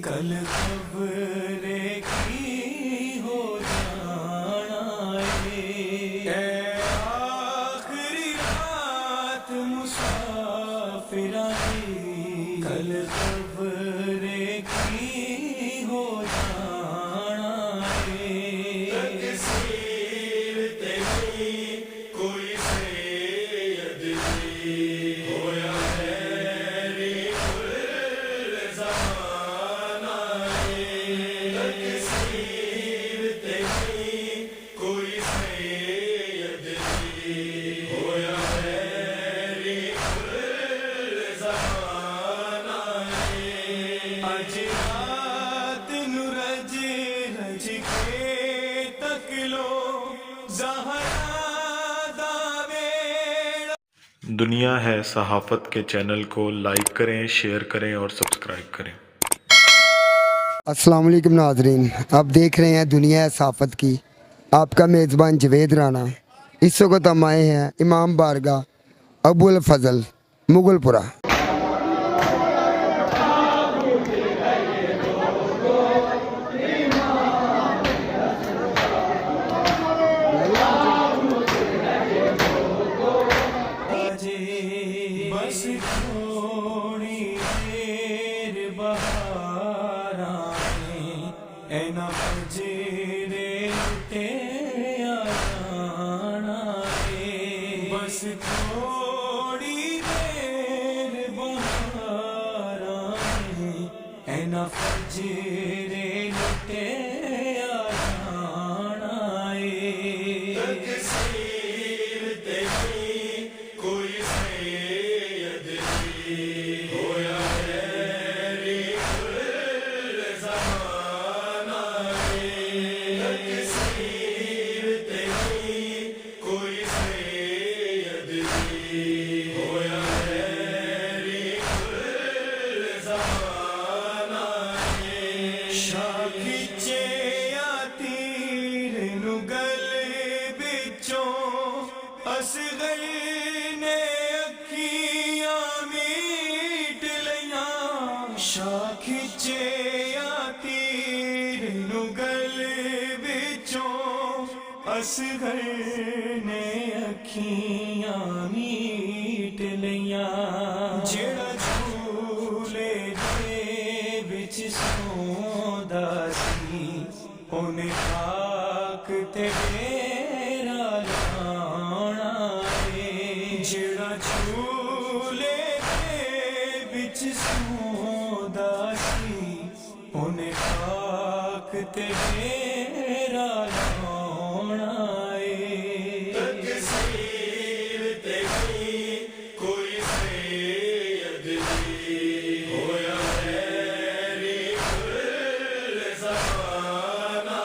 کل خبر کی ہو جانا اے آخری رات مسافرانی، کل خبر کی ہو جانا تقصیر تیری کوئی سید دی ہویا دنیا ہے صحافت کے چینل کو لائک کریں، شیئر کریں اور سبسکرائب کریں۔ السلام علیکم ناظرین، آپ دیکھ رہے ہیں دنیا ہے صحافت کی، آپ کا میزبان جوید رانا۔ اس وقت ہم آئے ہیں امام بارگاہ ابو الفضل مغل پورہ۔ بس تھوڑی دیر بہار آئے، اے نہ فجر اٹھے یا جانا ہے، بس تھوڑی دیر بہار آئے، اے نہ فجر اٹھے یا جانا ہے۔ تقصیر تیری کوئی سید دی ہویا خیری کل زمانہ تقصیر تیری کوئی سید دی ہویا خیری کل زمانہ شاہ کھچے یا تیر نو گلے بچوں اصغر نے اکھیاں میٹ لیاں، شاہ کھچے یا تیر نو گلے بچوں اصغر نے اکھیاں میٹ لیاں، جڑا جھولے دے بچ سوندا سی اونے خاک تے ڈیرا لانا ہے، جڑا جھولے دے بچ سوندا سی اونے خاک تے ڈیرا لانا ہے۔ تقصیر تیری کوئی سید دی ہویا خیری کل زمانہ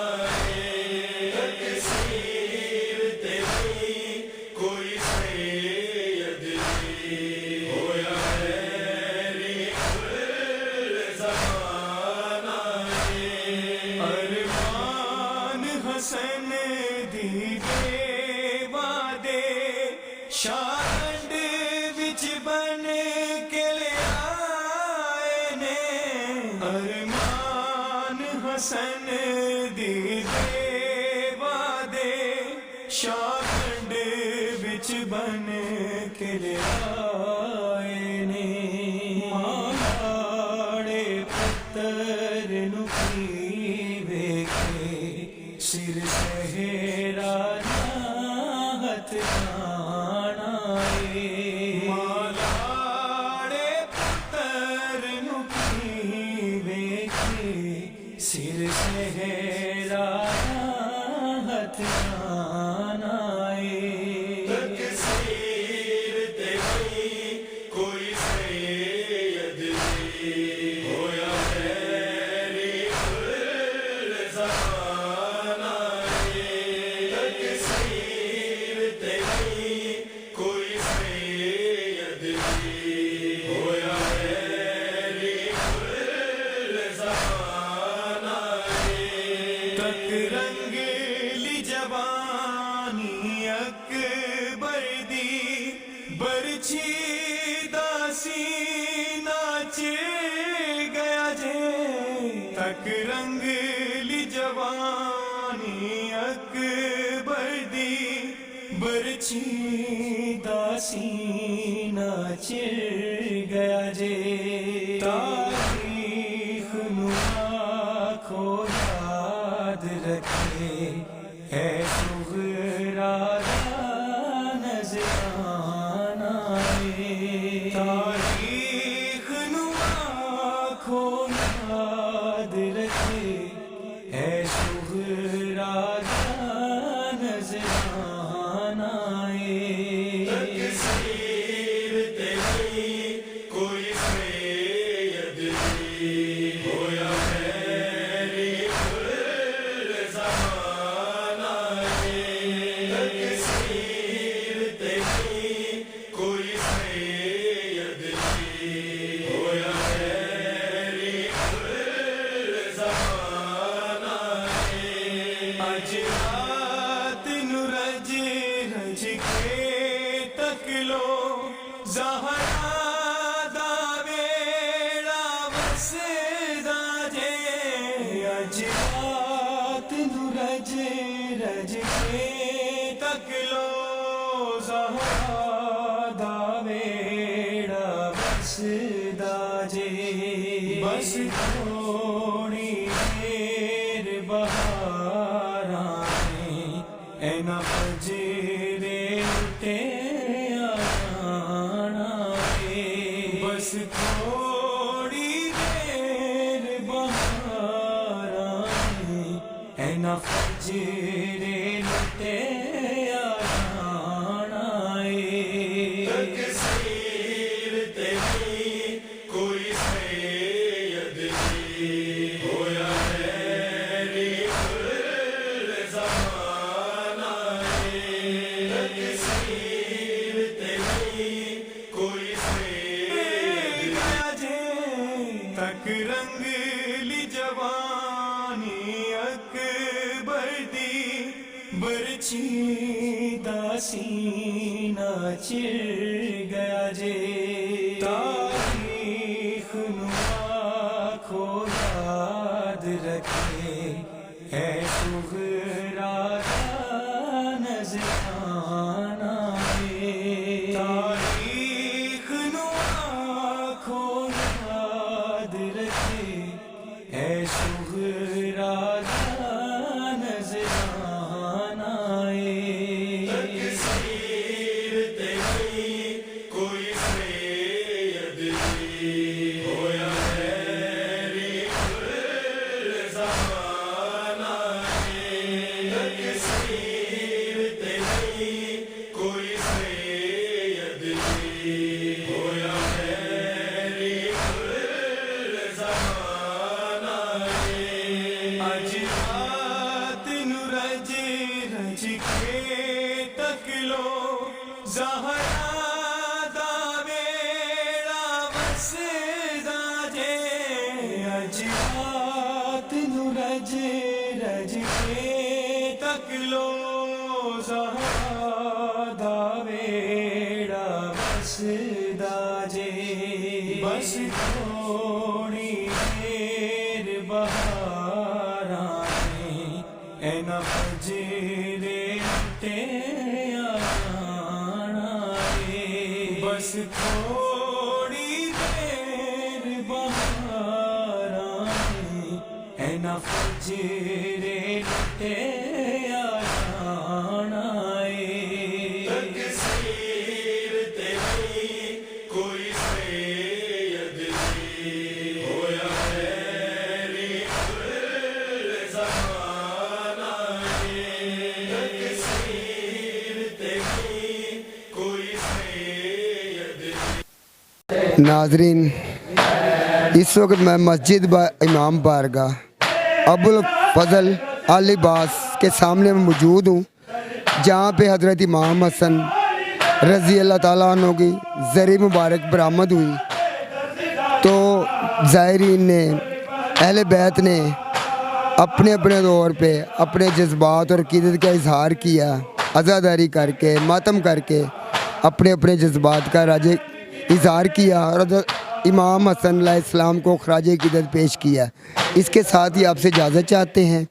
تقصیر تیری کوئی سید دی ہویا خیری کل زمانہ ارمان حسن دی دے وعدے شاہد وچ بن کے لے آئے نے، ارمان حسن دی دے وعدے شاہد وچ بن کے لے آئے نے، ماڑے پتر نو پیوے کے سر سہرا ہاتھ جانا ہے، ماڑے پتر نو پیوے کے سر سہرا ہاتھ جانا ہے۔ تقصیر تیری کوئی سید دی ہویا خیری کل زمانہ تقصیر تیری کوئی سید دی ہویا خیری کل زمانہ تک رنگلی جوانی اکبر دی برچی دا سینہ چر گیا جے تاریخ نو آنکھوں یاد رکھے اے صغرا دا نذرانہ تاریخ نو آنکھوں یاد رکھے اے صغرا دا نذرانہ تکثیر تیری کوئی سید دی ہویا میری کل زمانہ تکثیر تیری کوئی سید دی ہویا میری کل زمانہ اج رات نو رج رج کے تک لو زہرا دا ویڑا وسدا جے اج رات نو رج رج کے تک لو زہرا دا ویڑا وسدا جے بس تھوڑی دیر بہاراں اینا فجرے اٹھے آنا بس تھوڑی دیر بہاراں اینا فجرے اٹھے آنا تکثیر تیری کوئی سید دی ہویا میری کل زمانہ تکثیر تیری کوئی سید دی تک رنگلی جوانی اکبر دی برچی دا سینہ چر گیا جے تاریخ نو آنکھوں یاد رکھے اے صغرا دا نذرانہ تاریخ نو آنکھوں یاد رکھے اے صغرا دا نذرانہ تکثیر تیری کوئی سید دی ہویا میری کل زمانہ تکثیر تیری کوئی سید دی ہویا میری کل زمانہ اج رات نو رج رج کے تک لو زہرا دا ویڑا وسدا جے اج رات نو رج رج کے تک لو زہرا دا ویڑا وسدا جے بس تھوڑی دیر بہاراں اینا فجرے اٹھے آنا بس تھوڑی دیر بہاراں اینا فجرے اٹھے آنا تکثیر تیری کوئی سید دی ہویا میری کل زمانہ تکثیر تیری کوئی سید دی ناظرین اس وقت میں مسجد امام بارگاہ ابوالفضل العباس کے سامنے میں موجود ہوں جہاں پہ حضرت امام حسن رضی اللہ تعالیٰ عنہ کی زری مبارک برآمد ہوئی تو زائرین نے اہل بیت نے اپنے اپنے طور پہ اپنے جذبات اور عقیدت کا اظہار کیا عزاداری کر کے ماتم کر کے اپنے اپنے جذبات کا اظہار کیا اور امام حسن علیہ السلام کو خراج عقیدت پیش کیا۔ اس کے ساتھ ہی آپ سے اجازت چاہتے ہیں۔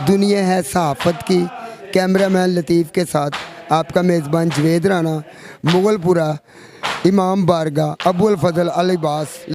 دنیا ہے صحافت کی، کیمرہ مین لطیف کے ساتھ آپ کا میزبان جوید رانا، مغل پورہ، امام بارگاہ ابو الفضل العباس۔